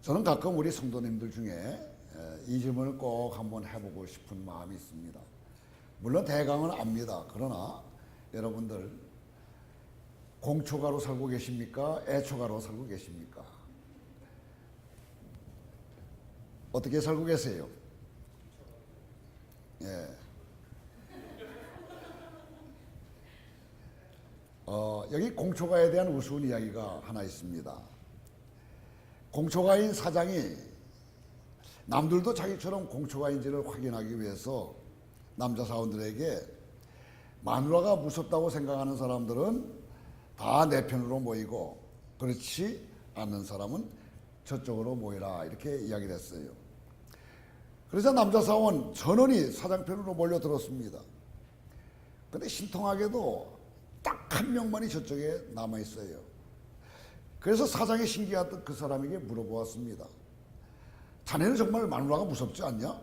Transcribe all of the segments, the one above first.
저는 가끔 우리 성도님들 중에 이 질문을 꼭 한번 해보고 싶은 마음이 있습니다. 물론 대강은 압니다. 그러나 여러분들 공초가로 살고 계십니까? 애초가로 살고 계십니까? 어떻게 살고 계세요? 예. 여기 공초가에 대한 우스운 이야기가 하나 있습니다. 공초가인 사장이 남들도 자기처럼 공초가인지를 확인하기 위해서 남자 사원들에게 마누라가 무섭다고 생각하는 사람들은 다 내 편으로 모이고 그렇지 않는 사람은 저쪽으로 모이라 이렇게 이야기를 했어요. 그래서 남자 사원 전원이 사장 편으로 몰려들었습니다. 근데 신통하게도 딱 한 명만이 저쪽에 남아있어요. 그래서 사장이 신기하던 그 사람에게 물어보았습니다. 자네는 정말 마누라가 무섭지 않냐?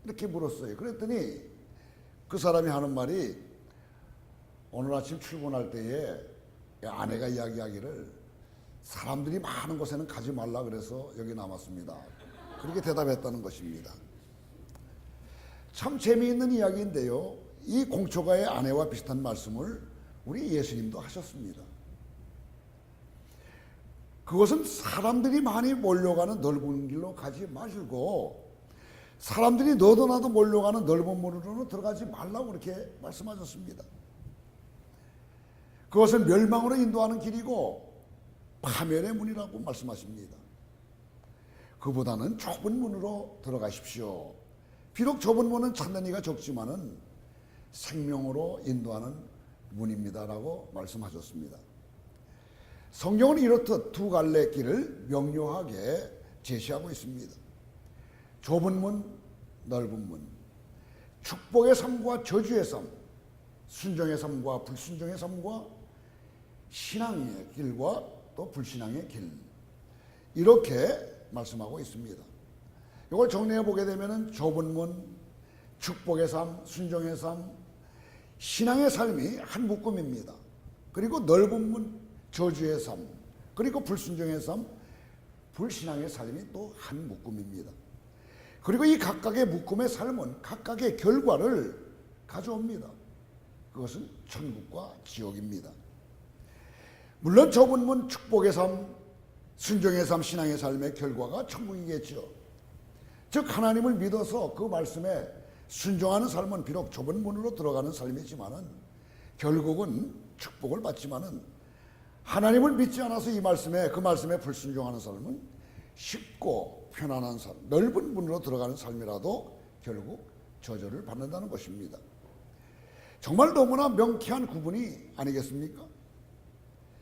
이렇게 물었어요. 그랬더니 그 사람이 하는 말이 오늘 아침 출근할 때에 아내가 이야기하기를 사람들이 많은 곳에는 가지 말라 그래서 여기 남았습니다. 그렇게 대답했다는 것입니다. 참 재미있는 이야기인데요. 이 공초가의 아내와 비슷한 말씀을 우리 예수님도 하셨습니다. 그것은 사람들이 많이 몰려가는 넓은 길로 가지 마시고 사람들이 너도 나도 몰려가는 넓은 문으로는 들어가지 말라고 그렇게 말씀하셨습니다. 그것은 멸망으로 인도하는 길이고 파멸의 문이라고 말씀하십니다. 그보다는 좁은 문으로 들어가십시오. 비록 좁은 문은 찾는 이가 적지만은 생명으로 인도하는 문입니다라고 말씀하셨습니다. 성경은 이렇듯 두 갈래 길을 명료하게 제시하고 있습니다. 좁은 문, 넓은 문, 축복의 삶과 저주의 삶, 순종의 삶과 불순종의 삶과 신앙의 길과 또 불신앙의 길, 이렇게 말씀하고 있습니다. 이걸 정리해 보게 되면 좁은 문, 축복의 삶, 순종의 삶, 신앙의 삶이 한 묶음입니다. 그리고 넓은 문, 저주의 삶, 그리고 불순종의 삶, 불신앙의 삶이 또 한 묶음입니다. 그리고 이 각각의 묶음의 삶은 각각의 결과를 가져옵니다. 그것은 천국과 지옥입니다. 물론 좁은 문, 축복의 삶, 순종의 삶, 신앙의 삶의 결과가 천국이겠죠. 즉 하나님을 믿어서 그 말씀에 순종하는 삶은 비록 좁은 문으로 들어가는 삶이지만은 결국은 축복을 받지만은 하나님을 믿지 않아서 이 말씀에 그 말씀에 불순종하는 삶은 쉽고 편안한 삶, 넓은 문으로 들어가는 삶이라도 결국 저주를 받는다는 것입니다. 정말 너무나 명쾌한 구분이 아니겠습니까?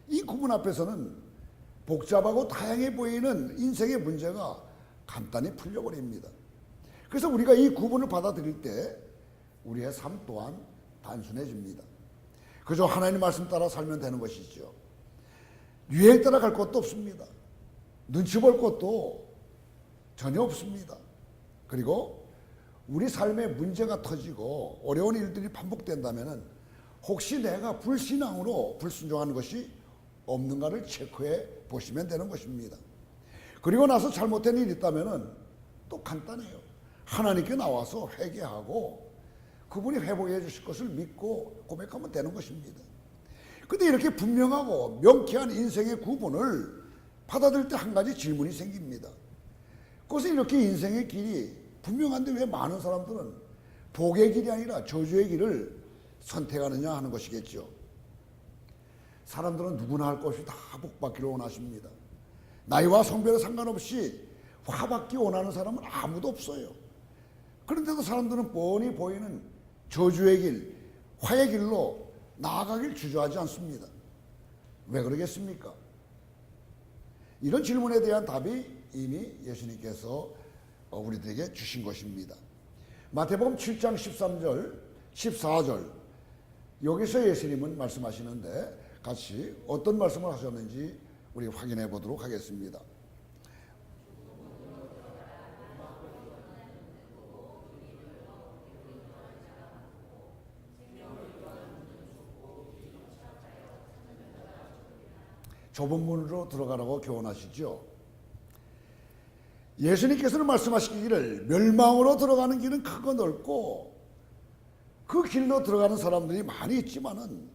이 구분 앞에서는 복잡하고 다양해 보이는 인생의 문제가 간단히 풀려버립니다. 그래서 우리가 이 구분을 받아들일 때 우리의 삶 또한 단순해집니다. 그저 하나님 말씀 따라 살면 되는 것이죠. 유행 따라 갈 것도 없습니다. 눈치 볼 것도 전혀 없습니다. 그리고 우리 삶에 문제가 터지고 어려운 일들이 반복된다면 혹시 내가 불신앙으로 불순종하는 것이 없는가를 체크해 보시면 되는 것입니다. 그리고 나서 잘못된 일이 있다면 또 간단해요. 하나님께 나와서 회개하고 그분이 회복해 주실 것을 믿고 고백하면 되는 것입니다. 그런데 이렇게 분명하고 명쾌한 인생의 구분을 받아들일 때 한 가지 질문이 생깁니다. 그것은 이렇게 인생의 길이 분명한데 왜 많은 사람들은 복의 길이 아니라 저주의 길을 선택하느냐 하는 것이겠죠. 사람들은 누구나 할 것이 다 복받기를 원하십니다. 나이와 성별에 상관없이 화받기 원하는 사람은 아무도 없어요. 그런데도 사람들은 뻔히 보이는 저주의 길, 화의 길로 나아가길 주저하지 않습니다. 왜 그러겠습니까? 이런 질문에 대한 답이 이미 예수님께서 우리들에게 주신 것입니다. 마태복음 7장 13절, 14절 여기서 예수님은 말씀하시는데 같이 어떤 말씀을 하셨는지 우리 확인해 보도록 하겠습니다. 좁은 문으로 들어가라고 교훈하시죠. 예수님께서는 말씀하시기를 멸망으로 들어가는 길은 크고 넓고 그 길로 들어가는 사람들이 많이 있지만은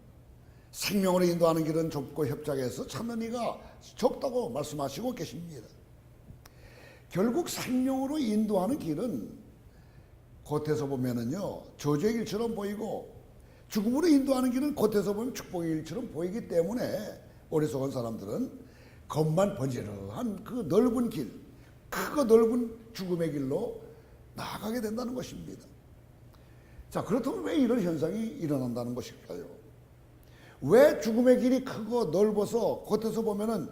생명으로 인도하는 길은 좁고 협착해서 찾는 이가 적다고 말씀하시고 계십니다. 결국 생명으로 인도하는 길은 겉에서 보면은요 저주의 길처럼 보이고 죽음으로 인도하는 길은 겉에서 보면 축복의 길처럼 보이기 때문에 어리석은 사람들은 겉만 번지르한 그 넓은 길, 크고 넓은 죽음의 길로 나아가게 된다는 것입니다. 자, 그렇다면 왜 이런 현상이 일어난다는 것일까요? 왜 죽음의 길이 크고 넓어서 겉에서 보면은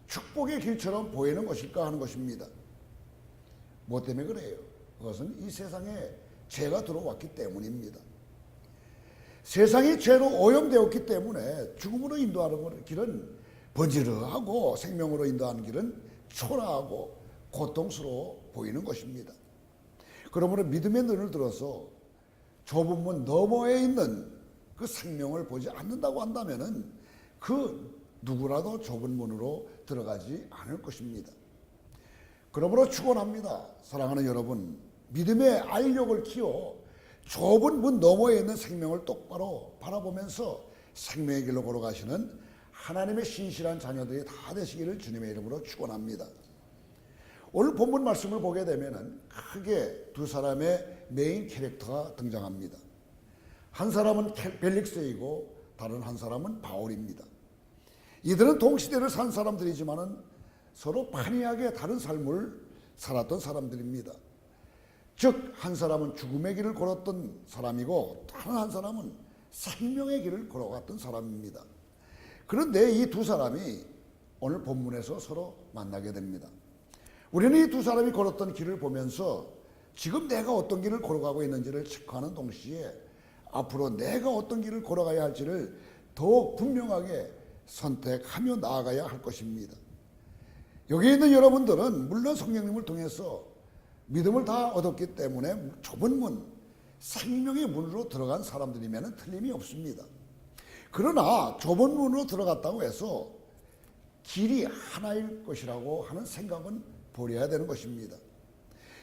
축복의 길처럼 보이는 것일까 하는 것입니다. 뭐 때문에 그래요? 그것은 이 세상에 죄가 들어왔기 때문입니다. 세상이 죄로 오염되었기 때문에 죽음으로 인도하는 길은 번지르하고 생명으로 인도하는 길은 초라하고 고통스러워 보이는 것입니다. 그러므로 믿음의 눈을 들어서 좁은 문 너머에 있는 그 생명을 보지 않는다고 한다면은 그 누구라도 좁은 문으로 들어가지 않을 것입니다. 그러므로 축원합니다. 사랑하는 여러분, 믿음의 알력을 키워 좁은 문 너머에 있는 생명을 똑바로 바라보면서 생명의 길로 걸어가시는 하나님의 신실한 자녀들이 다 되시기를 주님의 이름으로 축원합니다. 오늘 본문 말씀을 보게 되면은 크게 두 사람의 메인 캐릭터가 등장합니다. 한 사람은 벨릭스이고 다른 한 사람은 바울입니다. 이들은 동시대를 산 사람들이지만은 서로 판이하게 다른 삶을 살았던 사람들입니다. 즉 한 사람은 죽음의 길을 걸었던 사람이고 다른 한 사람은 생명의 길을 걸어갔던 사람입니다. 그런데 이 두 사람이 오늘 본문에서 서로 만나게 됩니다. 우리는 이 두 사람이 걸었던 길을 보면서 지금 내가 어떤 길을 걸어가고 있는지를 체크하는 동시에 앞으로 내가 어떤 길을 걸어가야 할지를 더욱 분명하게 선택하며 나아가야 할 것입니다. 여기 있는 여러분들은 물론 성령님을 통해서 믿음을 다 얻었기 때문에 좁은 문, 생명의 문으로 들어간 사람들이면 틀림이 없습니다. 그러나 좁은 문으로 들어갔다고 해서 길이 하나일 것이라고 하는 생각은 버려야 되는 것입니다.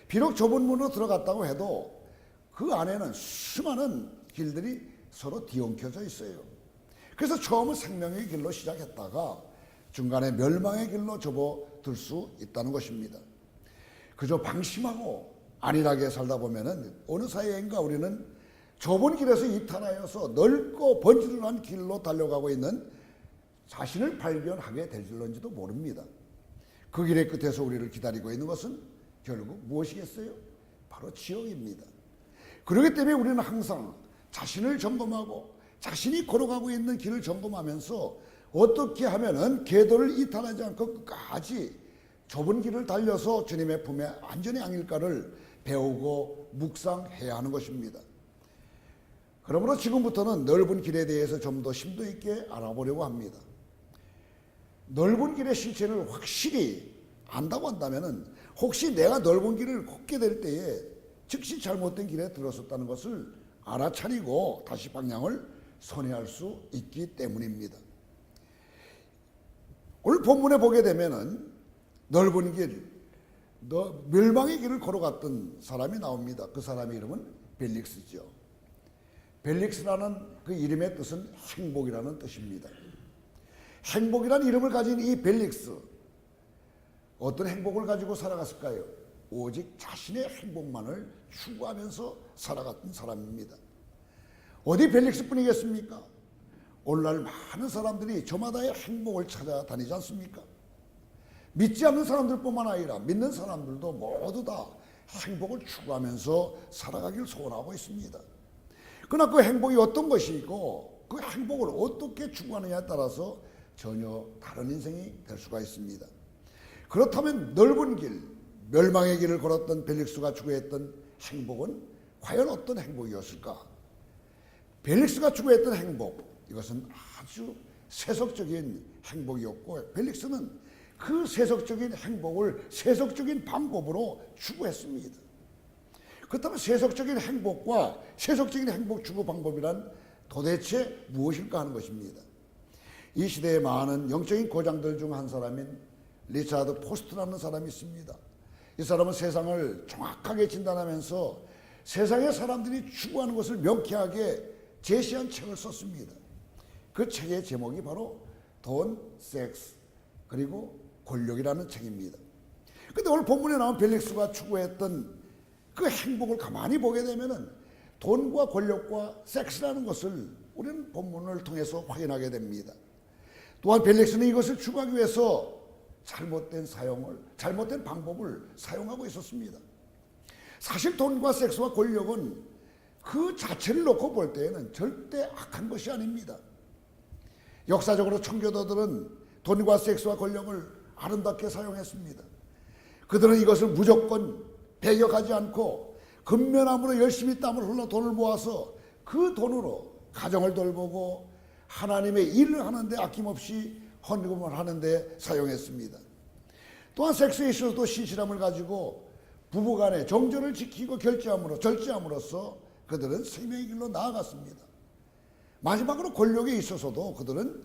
비록 좁은 문으로 들어갔다고 해도 그 안에는 수많은 길들이 서로 뒤엉켜져 있어요. 그래서 처음은 생명의 길로 시작했다가 중간에 멸망의 길로 접어들 수 있다는 것입니다. 그저 방심하고 안일하게 살다 보면은 어느 사이인가 우리는 좁은 길에서 이탈하여서 넓고 번지르르한 길로 달려가고 있는 자신을 발견하게 될지도 모릅니다. 그 길의 끝에서 우리를 기다리고 있는 것은 결국 무엇이겠어요? 바로 지옥입니다. 그렇기 때문에 우리는 항상 자신을 점검하고 자신이 걸어가고 있는 길을 점검하면서 어떻게 하면은 궤도를 이탈하지 않고 끝까지 좁은 길을 달려서 주님의 품에 안전히 안길까를 배우고 묵상해야 하는 것입니다. 그러므로 지금부터는 넓은 길에 대해서 좀 더 심도 있게 알아보려고 합니다. 넓은 길의 실체를 확실히 안다고 한다면은 혹시 내가 넓은 길을 걷게 될 때에 즉시 잘못된 길에 들어섰다는 것을 알아차리고 다시 방향을 선회할 수 있기 때문입니다. 오늘 본문에 보게 되면은 넓은 길, 멸망의 길을 걸어갔던 사람이 나옵니다. 그 사람의 이름은 벨릭스죠. 벨릭스라는 그 이름의 뜻은 행복이라는 뜻입니다. 행복이라는 이름을 가진 이 벨릭스, 어떤 행복을 가지고 살아갔을까요? 오직 자신의 행복만을 추구하면서 살아갔던 사람입니다. 어디 벨릭스뿐이겠습니까? 오늘날 많은 사람들이 저마다의 행복을 찾아다니지 않습니까? 믿지 않는 사람들뿐만 아니라 믿는 사람들도 모두 다 행복을 추구하면서 살아가길 소원하고 있습니다. 그러나 그 행복이 어떤 것이고 그 행복을 어떻게 추구하느냐에 따라서 전혀 다른 인생이 될 수가 있습니다. 그렇다면 넓은 길, 멸망의 길을 걸었던 벨릭스가 추구했던 행복은 과연 어떤 행복이었을까? 벨릭스가 추구했던 행복, 이것은 아주 세속적인 행복이었고 벨릭스는 그 세속적인 행복을 세속적인 방법으로 추구했습니다. 그렇다면 세속적인 행복과 세속적인 행복 추구 방법이란 도대체 무엇일까 하는 것입니다. 이 시대에 많은 영적인 고장들 중 한 사람인 리차드 포스트라는 사람이 있습니다. 이 사람은 세상을 정확하게 진단하면서 세상의 사람들이 추구하는 것을 명쾌하게 제시한 책을 썼습니다. 그 책의 제목이 바로 돈, 섹스, 그리고 권력이라는 책입니다. 근데 오늘 본문에 나온 벨릭스가 추구했던 그 행복을 가만히 보게 되면은 돈과 권력과 섹스라는 것을 우리는 본문을 통해서 확인하게 됩니다. 또한 벨릭스는 이것을 추구하기 위해서 잘못된 방법을 사용하고 있었습니다. 사실 돈과 섹스와 권력은 그 자체를 놓고 볼 때에는 절대 악한 것이 아닙니다. 역사적으로 청교도들은 돈과 섹스와 권력을 아름답게 사용했습니다. 그들은 이것을 무조건 배격하지 않고 근면함으로 열심히 땀을 흘러 돈을 모아서 그 돈으로 가정을 돌보고 하나님의 일을 하는데 아낌없이 헌금을 하는데 사용했습니다. 또한 섹스에 있어서도 신실함을 가지고 부부간의 정절을 지키고 절제함으로써 그들은 생명의 길로 나아갔습니다. 마지막으로 권력에 있어서도 그들은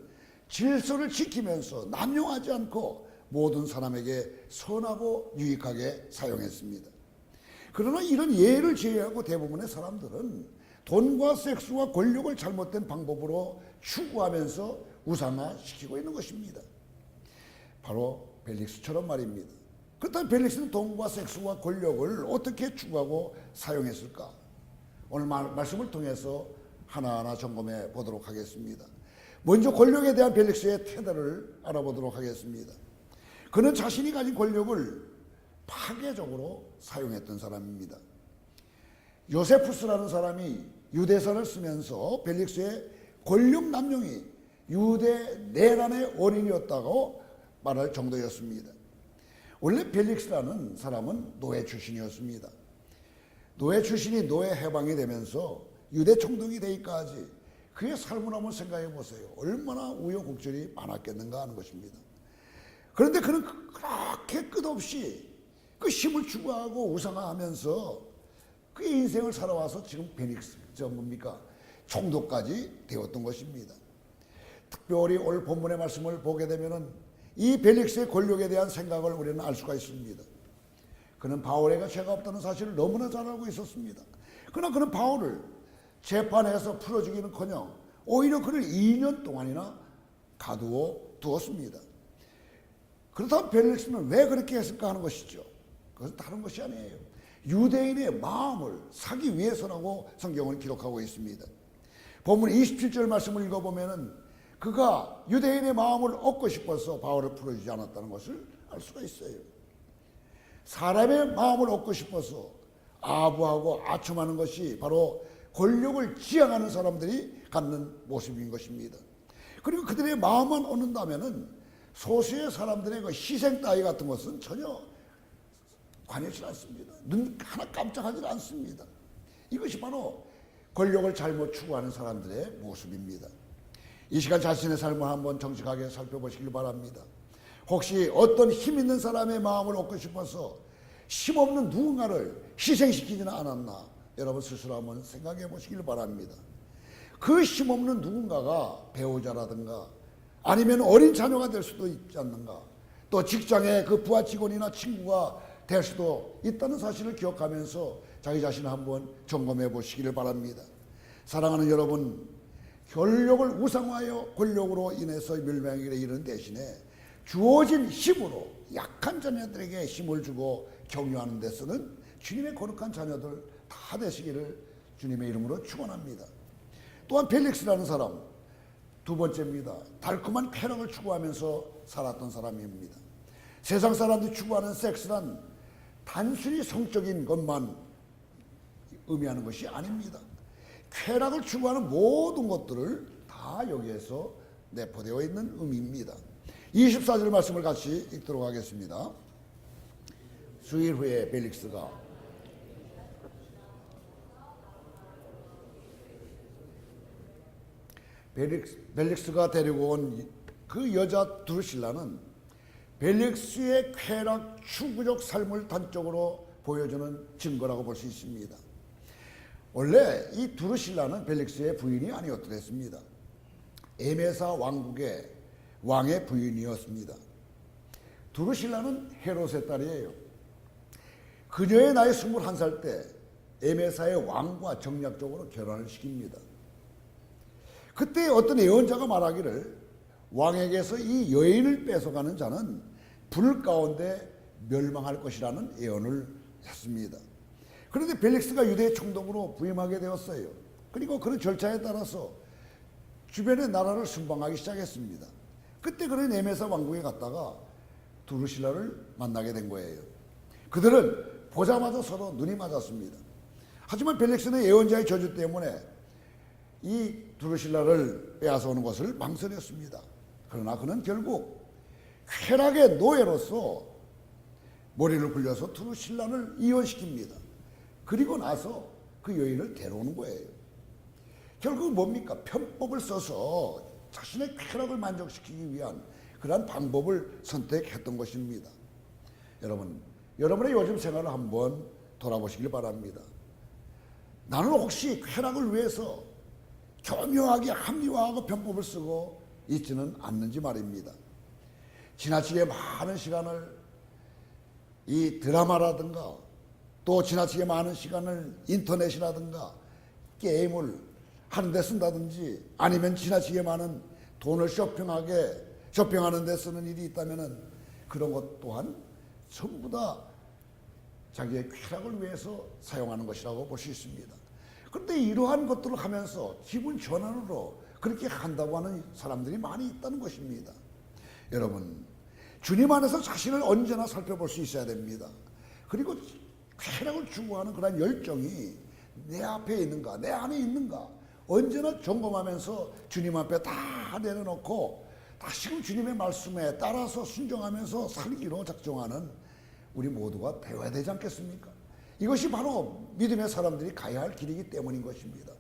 질서를 지키면서 남용하지 않고 모든 사람에게 선하고 유익하게 사용했습니다. 그러나 이런 예를 제외하고 대부분의 사람들은 돈과 섹스와 권력을 잘못된 방법으로 추구하면서 우상화시키고 있는 것입니다. 바로 벨릭스처럼 말입니다. 그렇다면 벨릭스는 돈과 섹스와 권력을 어떻게 추구하고 사용했을까? 오늘 말씀을 통해서 하나하나 점검해 보도록 하겠습니다. 먼저 권력에 대한 벨릭스의 태도를 알아보도록 하겠습니다. 그는 자신이 가진 권력을 파괴적으로 사용했던 사람입니다. 요세푸스라는 사람이 유대서를 쓰면서 벨릭스의 권력 남용이 유대 내란의 원인이었다고 말할 정도였습니다. 원래 벨릭스라는 사람은 노예 출신이었습니다. 노예 출신이 노예 해방이 되면서 유대 총독이 되기까지 그의 삶을 한번 생각해 보세요. 얼마나 우여곡절이 많았겠는가 하는 것입니다. 그런데 그는 그렇게 끝없이 그 힘을 추구하고 우상화하면서 그의 인생을 살아와서 지금 벨릭스, 총독까지 되었던 것입니다. 특별히 오늘 본문의 말씀을 보게 되면은 이 벨릭스의 권력에 대한 생각을 우리는 알 수가 있습니다. 그는 바울에게 죄가 없다는 사실을 너무나 잘 알고 있었습니다. 그러나 그는 바울을 재판에서 풀어주기는커녕 오히려 그를 2년 동안이나 가두어 두었습니다. 그렇다면 벨릭스는 왜 그렇게 했을까 하는 것이죠. 그것은 다른 것이 아니에요. 유대인의 마음을 사기 위해서라고 성경을 기록하고 있습니다. 본문 27절 말씀을 읽어보면은 그가 유대인의 마음을 얻고 싶어서 바울을 풀어주지 않았다는 것을 알 수가 있어요. 사람의 마음을 얻고 싶어서 아부하고 아첨하는 것이 바로 권력을 지향하는 사람들이 갖는 모습인 것입니다. 그리고 그들의 마음만 얻는다면은 소수의 사람들의 그 희생 따위 같은 것은 전혀 관여치 않습니다. 눈 하나 깜짝하지 않습니다. 이것이 바로 권력을 잘못 추구하는 사람들의 모습입니다. 이 시간 자신의 삶을 한번 정직하게 살펴보시길 바랍니다. 혹시 어떤 힘 있는 사람의 마음을 얻고 싶어서 힘없는 누군가를 희생시키지는 않았나? 여러분 스스로 한번 생각해 보시길 바랍니다. 그 힘없는 누군가가 배우자라든가 아니면 어린 자녀가 될 수도 있지 않는가? 또 직장의 그 부하 직원이나 친구가 될 수도 있다는 사실을 기억하면서 자기 자신을 한번 점검해 보시기를 바랍니다. 사랑하는 여러분, 권력을 우상화하여 권력으로 인해서 멸망에 이르는 대신에 주어진 힘으로 약한 자녀들에게 힘을 주고 격려하는 데서는 주님의 거룩한 자녀들 다 되시기를 주님의 이름으로 축원합니다. 또한 벨릭스라는 사람, 두 번째입니다. 달콤한 쾌락을 추구하면서 살았던 사람입니다. 세상 사람들이 추구하는 섹스란 단순히 성적인 것만 의미하는 것이 아닙니다. 쾌락을 추구하는 모든 것들을 다 여기에서 내포되어 있는 의미입니다. 24절 말씀을 같이 읽도록 하겠습니다. 수일 후에 벨릭스가 데리고 온 그 여자 두루실라는 벨릭스의 쾌락 추구적 삶을 단적으로 보여주는 증거라고 볼 수 있습니다. 원래 이 두루실라는 벨릭스의 부인이 아니었더랬습니다. 에메사 왕국의 왕의 부인이었습니다. 두루실라는 헤롯의 딸이에요. 그녀의 나이 21살 때 에메사의 왕과 정략적으로 결혼을 시킵니다. 그때 어떤 예언자가 말하기를 왕에게서 이 여인을 뺏어가는 자는 불 가운데 멸망할 것이라는 예언을 했습니다. 그런데 벨릭스가 유대의 총독으로 부임하게 되었어요. 그리고 그런 절차에 따라서 주변의 나라를 순방하기 시작했습니다. 그때 그런 에메사 왕궁에 갔다가 두루실라를 만나게 된 거예요. 그들은 보자마자 서로 눈이 맞았습니다. 하지만 벨릭스는 예언자의 저주 때문에 이 두루실라를 빼앗아오는 것을 망설였습니다. 그러나 그는 결국 쾌락의 노예로서 머리를 굴려서 두루실라를 이혼시킵니다. 그리고 나서 그 여인을 데려오는 거예요. 결국 뭡니까? 편법을 써서 자신의 쾌락을 만족시키기 위한 그러한 방법을 선택했던 것입니다. 여러분, 여러분의 요즘 생활을 한번 돌아보시길 바랍니다. 나는 혹시 쾌락을 위해서 교묘하게 합리화하고 편법을 쓰고 있지는 않는지 말입니다. 지나치게 많은 시간을 이 드라마라든가 또 지나치게 많은 시간을 인터넷이라든가 게임을 하는 데 쓴다든지 아니면 지나치게 많은 돈을 쇼핑하는 데 쓰는 일이 있다면 그런 것 또한 전부 다 자기의 쾌락을 위해서 사용하는 것이라고 볼 수 있습니다. 그런데 이러한 것들을 하면서 기분 전환으로 그렇게 한다고 하는 사람들이 많이 있다는 것입니다. 여러분, 주님 안에서 자신을 언제나 살펴볼 수 있어야 됩니다. 그리고 쾌락을 추구하는 그런 열정이 내 앞에 있는가, 내 안에 있는가, 언제나 점검하면서 주님 앞에 다 내려놓고 다시금 주님의 말씀에 따라서 순종하면서 살기로 작정하는 우리 모두가 되어야 되지 않겠습니까? 이것이 바로 믿음의 사람들이 가야 할 길이기 때문인 것입니다.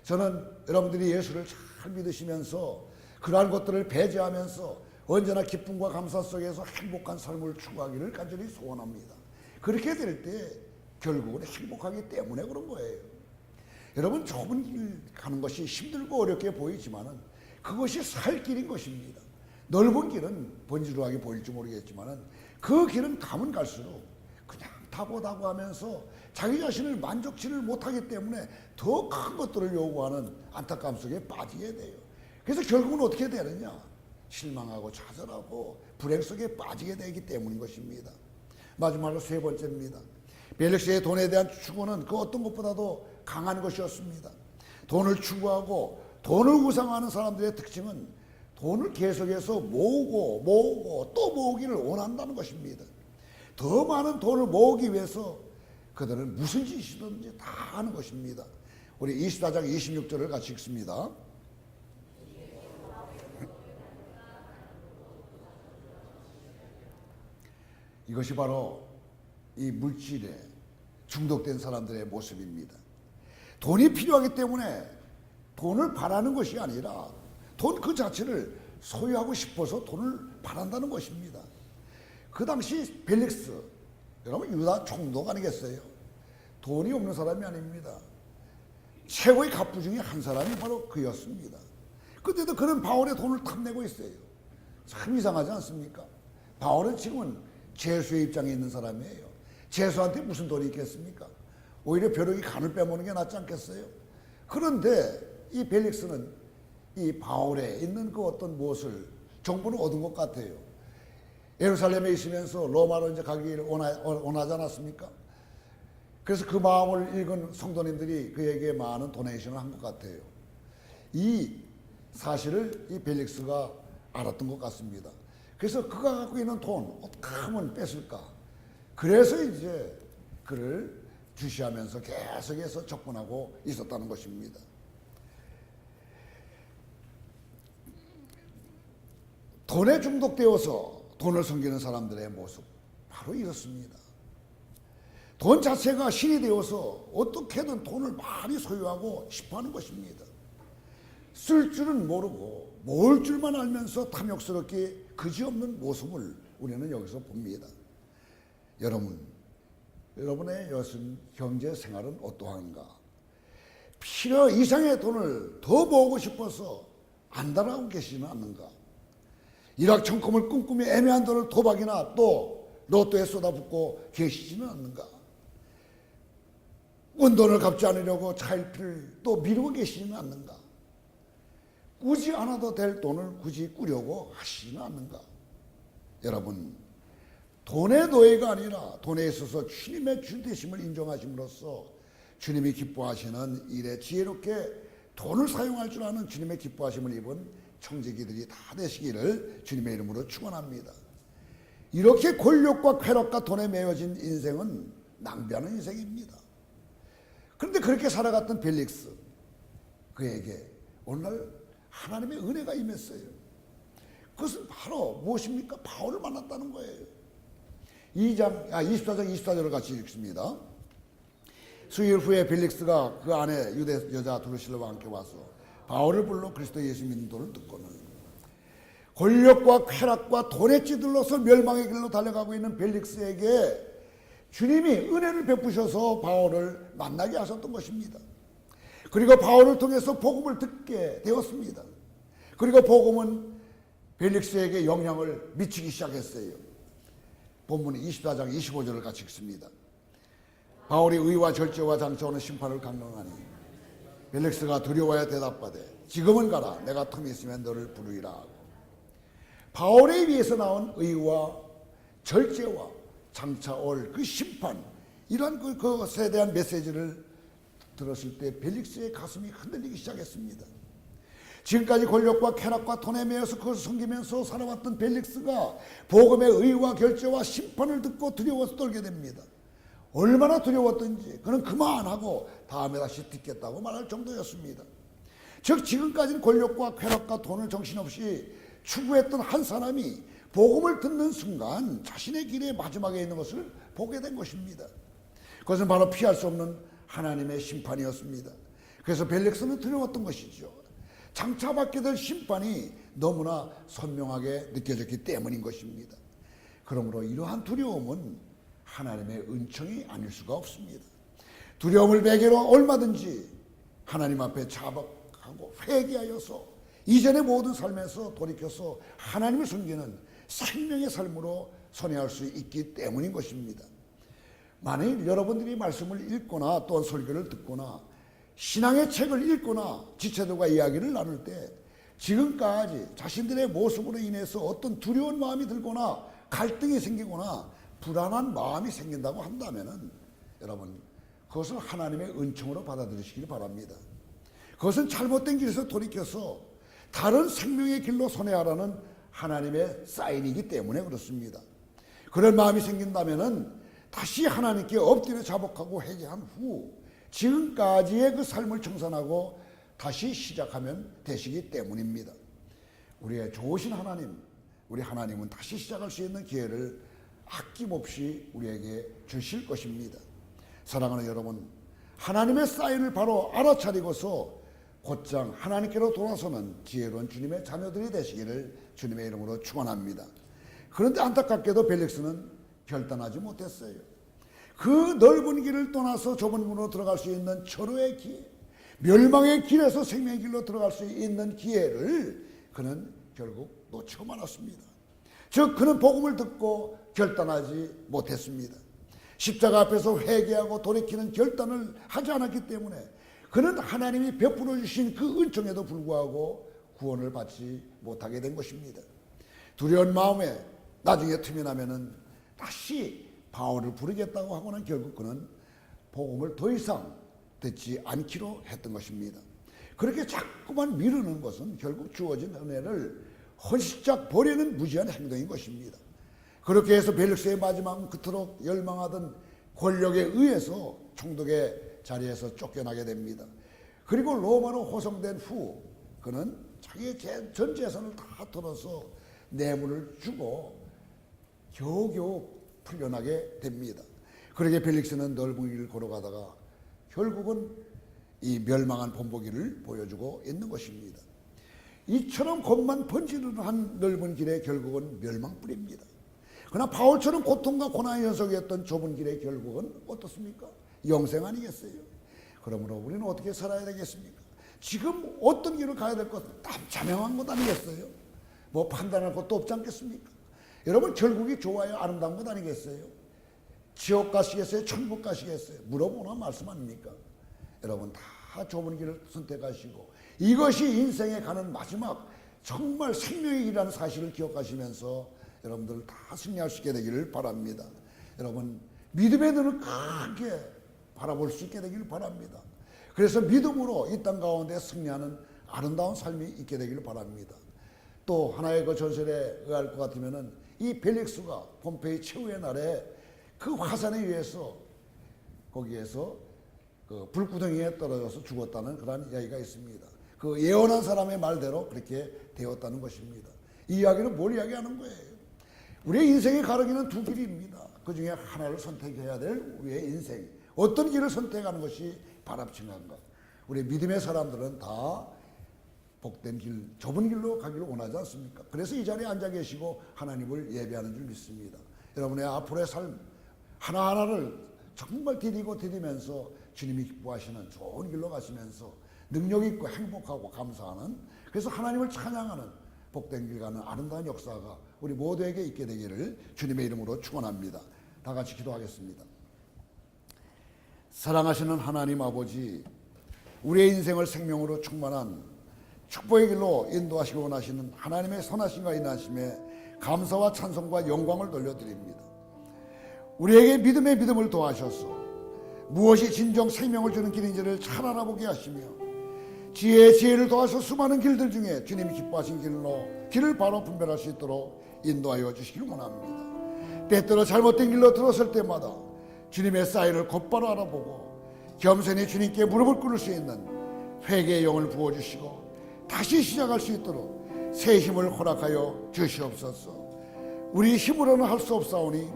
저는 여러분들이 예수를 잘 믿으시면서 그러한 것들을 배제하면서 언제나 기쁨과 감사 속에서 행복한 삶을 추구하기를 간절히 소원합니다. 그렇게 될 때 결국은 행복하기 때문에 그런 거예요. 여러분, 좁은 길 가는 것이 힘들고 어렵게 보이지만은 그것이 살 길인 것입니다. 넓은 길은 번지르하게 보일지 모르겠지만은 그 길은 가면 갈수록 그냥 타고타고 하면서 자기 자신을 만족치를 못하기 때문에 더 큰 것들을 요구하는 안타까움 속에 빠지게 돼요. 그래서 결국은 어떻게 되느냐? 실망하고 좌절하고 불행 속에 빠지게 되기 때문인 것입니다. 마지막으로 세 번째입니다. 벨릭스의 돈에 대한 추구는 그 어떤 것보다도 강한 것이었습니다. 돈을 추구하고 돈을 우상하는 사람들의 특징은 돈을 계속해서 모으고 또 모으기를 원한다는 것입니다. 더 많은 돈을 모으기 위해서 그들은 무슨 짓이든지 다 하는 것입니다. 우리 24장 26절을 같이 읽습니다. 이것이 바로 이 물질에 중독된 사람들의 모습입니다. 돈이 필요하기 때문에 돈을 바라는 것이 아니라 돈 그 자체를 소유하고 싶어서 돈을 바란다는 것입니다. 그 당시 벨릭스, 여러분 유다 총독 아니겠어요? 돈이 없는 사람이 아닙니다. 최고의 갑부 중에 한 사람이 바로 그였습니다. 그때도 그는 바울의 돈을 탐내고 있어요. 참 이상하지 않습니까? 바울은 지금은 죄수의 입장에 있는 사람이에요. 죄수한테 무슨 돈이 있겠습니까? 오히려 벼룩이 간을 빼먹는 게 낫지 않겠어요? 그런데 이 벨릭스는 이 바울에 있는 그 어떤 무엇을 정보를 얻은 것 같아요. 예루살렘에 있으면서 로마로 이제 가기를 원하지 않았습니까? 그래서 그 마음을 읽은 성도님들이 그에게 많은 도네이션을 한 것 같아요. 이 사실을 이 벨릭스가 알았던 것 같습니다. 그래서 그가 갖고 있는 돈 어떻게 하면 뺏을까? 그래서 이제 그를 주시하면서 계속해서 접근하고 있었다는 것입니다. 돈에 중독되어서 돈을 섬기는 사람들의 모습 바로 이렇습니다. 돈 자체가 신이 되어서 어떻게든 돈을 많이 소유하고 싶어하는 것입니다. 쓸 줄은 모르고 모을 줄만 알면서 탐욕스럽게 그지없는 모습을 우리는 여기서 봅니다. 여러분의 요즘 경제 생활은 어떠한가? 필요 이상의 돈을 더 모으고 싶어서 안달하고 계시지는 않는가? 일확천금을 꿈꾸며 애매한 돈을 도박이나 또 로또에 쏟아붓고 계시지는 않는가? 은돈을 갚지 않으려고 차일피일 또 미루고 계시지는 않는가? 꾸지 않아도 될 돈을 굳이 꾸려고 하시지는 않는가? 여러분, 돈의 노예가 아니라 돈에 있어서 주님의 주되심을 인정하심으로써 주님이 기뻐하시는 일에 지혜롭게 돈을 사용할 줄 아는 주님의 기뻐하심을 입은 청지기들이 다 되시기를 주님의 이름으로 축원합니다. 이렇게 권력과 쾌락과 돈에 매여진 인생은 낭비하는 인생입니다. 그런데 그렇게 살아갔던 벨릭스, 그에게 오늘날 하나님의 은혜가 임했어요. 그것은 바로 무엇입니까? 바울을 만났다는 거예요. 24장 24절을 같이 읽습니다. 수일 후에 벨릭스가 그 안에 유대 여자 두루실라와 함께 와서 바울을 불러 그리스도 예수 믿는도를 듣고는 권력과 쾌락과 돈에 찌들러서 멸망의 길로 달려가고 있는 벨릭스에게 주님이 은혜를 베푸셔서 바울을 만나게 하셨던 것입니다. 그리고 바울을 통해서 복음을 듣게 되었습니다. 그리고 복음은 벨릭스에게 영향을 미치기 시작했어요. 본문 24장 25절을 같이 읽습니다. 바울이 의와 절제와 장차오는 심판을 강론하니 벨릭스가 두려워야 대답하되 지금은 가라 내가 틈이 있으면 너를 부르리라 하고, 바울에 의해서 나온 의와 절제와 장차올 그 심판, 이런 그것에 대한 메시지를 들었을 때 벨릭스의 가슴이 흔들리기 시작했습니다. 지금까지 권력과 쾌락과 돈에 매여서 그것을 섬기면서 살아왔던 벨릭스가 복음의 의와 결제와 심판을 듣고 두려워서 떨게 됩니다. 얼마나 두려웠던지 그는 그만하고 다음에 다시 듣겠다고 말할 정도였습니다. 즉 지금까지는 권력과 쾌락과 돈을 정신없이 추구했던 한 사람이 복음을 듣는 순간 자신의 길의 마지막에 있는 것을 보게 된 것입니다. 그것은 바로 피할 수 없는 하나님의 심판이었습니다. 그래서 벨릭스는 두려웠던 것이죠. 장차 받게 될 심판이 너무나 선명하게 느껴졌기 때문인 것입니다. 그러므로 이러한 두려움은 하나님의 은총이 아닐 수가 없습니다. 두려움을 매개로 얼마든지 하나님 앞에 자복하고 회개하여서 이전의 모든 삶에서 돌이켜서 하나님을 섬기는 생명의 삶으로 선회할 수 있기 때문인 것입니다. 만일 여러분들이 말씀을 읽거나 또한 설교를 듣거나 신앙의 책을 읽거나 지체들과 이야기를 나눌 때 지금까지 자신들의 모습으로 인해서 어떤 두려운 마음이 들거나 갈등이 생기거나 불안한 마음이 생긴다고 한다면은 여러분 그것을 하나님의 은총으로 받아들이시길 바랍니다. 그것은 잘못된 길에서 돌이켜서 다른 생명의 길로 선회하라는 하나님의 사인이기 때문에 그렇습니다. 그런 마음이 생긴다면은 다시 하나님께 엎드려 자복하고 회개한 후 지금까지의 그 삶을 청산하고 다시 시작하면 되시기 때문입니다. 우리의 좋으신 하나님, 우리 하나님은 다시 시작할 수 있는 기회를 아낌없이 우리에게 주실 것입니다. 사랑하는 여러분, 하나님의 사인을 바로 알아차리고서 곧장 하나님께로 돌아서는 지혜로운 주님의 자녀들이 되시기를 주님의 이름으로 축원합니다. 그런데 안타깝게도 벨릭스는 결단하지 못했어요. 그 넓은 길을 떠나서 좁은 문으로 들어갈 수 있는 절호의 기회, 멸망의 길에서 생명의 길로 들어갈 수 있는 기회를 그는 결국 놓치고 말았습니다. 즉 그는 복음을 듣고 결단하지 못했습니다. 십자가 앞에서 회개하고 돌이키는 결단을 하지 않았기 때문에 그는 하나님이 베풀어 주신 그 은총에도 불구하고 구원을 받지 못하게 된 것입니다. 두려운 마음에 나중에 틈이 나면은 다시 바울을 부르겠다고 하고는 결국 그는 복음을 더 이상 듣지 않기로 했던 것입니다. 그렇게 자꾸만 미루는 것은 결국 주어진 은혜를 헌신짝 버리는 무지한 행동인 것입니다. 그렇게 해서 벨릭스의 마지막은 그토록 열망하던 권력에 의해서 총독의 자리에서 쫓겨나게 됩니다. 그리고 로마로 호송된 후 그는 자기의 전 재산을 다 털어서 뇌물을 주고 겨우겨우 풀려나게 됩니다. 그렇게 벨릭스는 넓은 길을 걸어가다가 결국은 이 멸망한 본보기를 보여주고 있는 것입니다. 이처럼 것만 번지르르한 넓은 길의 결국은 멸망뿐입니다. 그러나 바울처럼 고통과 고난의 연속이었던 좁은 길의 결국은 어떻습니까? 영생 아니겠어요? 그러므로 우리는 어떻게 살아야 되겠습니까? 지금 어떤 길을 가야 될 것, 자명한 것 아니겠어요? 뭐 판단할 것도 없지 않겠습니까? 여러분 결국이 좋아요? 아름다운 것 아니겠어요? 지옥 가시겠어요? 천국 가시겠어요? 물어보나 말씀 아닙니까? 여러분 다 좁은 길을 선택하시고 이것이 인생에 가는 마지막 정말 생명의 길이라는 사실을 기억하시면서 여러분들 다 승리할 수 있게 되기를 바랍니다. 여러분 믿음의 눈을 크게 바라볼 수 있게 되기를 바랍니다. 그래서 믿음으로 이 땅 가운데 승리하는 아름다운 삶이 있게 되기를 바랍니다. 또 하나의 그 전설에 의할 것 같으면은 이 벨릭스가 폼페이 최후의 날에 그 화산에 의해서 거기에서 그 불구덩이에 떨어져서 죽었다는 그런 이야기가 있습니다. 그 예언한 사람의 말대로 그렇게 되었다는 것입니다. 이 이야기는 뭘 이야기하는 거예요? 우리의 인생의 가르기는 두 길입니다. 그 중에 하나를 선택해야 될 우리의 인생. 어떤 길을 선택하는 것이 바람직한가? 우리 믿음의 사람들은 다 복된 길, 좁은 길로 가기를 원하지 않습니까? 그래서 이 자리에 앉아 계시고 하나님을 예배하는 줄 믿습니다. 여러분의 앞으로의 삶 하나하나를 정말 디디면서 주님이 기뻐하시는 좋은 길로 가시면서 능력 있고 행복하고 감사하는, 그래서 하나님을 찬양하는 복된 길 가는 아름다운 역사가 우리 모두에게 있게 되기를 주님의 이름으로 축원합니다. 다 같이 기도하겠습니다. 사랑하시는 하나님 아버지, 우리의 인생을 생명으로 충만한 축복의 길로 인도하시고 원하시는 하나님의 선하심과 인하심에 감사와 찬송과 영광을 돌려드립니다. 우리에게 믿음의 믿음을 더하셔서 무엇이 진정 생명을 주는 길인지를 잘 알아보게 하시며 지혜의 지혜를 더하셔 수많은 길들 중에 주님이 기뻐하신 길로 길을 바로 분별할 수 있도록 인도하여 주시길 원합니다. 때때로 잘못된 길로 들었을 때마다 주님의 사인을 곧바로 알아보고 겸손히 주님께 무릎을 꿇을 수 있는 회개의 영을 부어주시고 다시 시작할 수 있도록 새 힘을 허락하여 주시옵소서. 우리 힘으로는 할 수 없사오니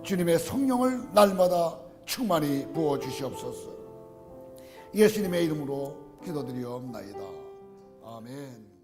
주님의 성령을 날마다 충만히 부어주시옵소서. 예수님의 이름으로 기도드리옵나이다. 아멘.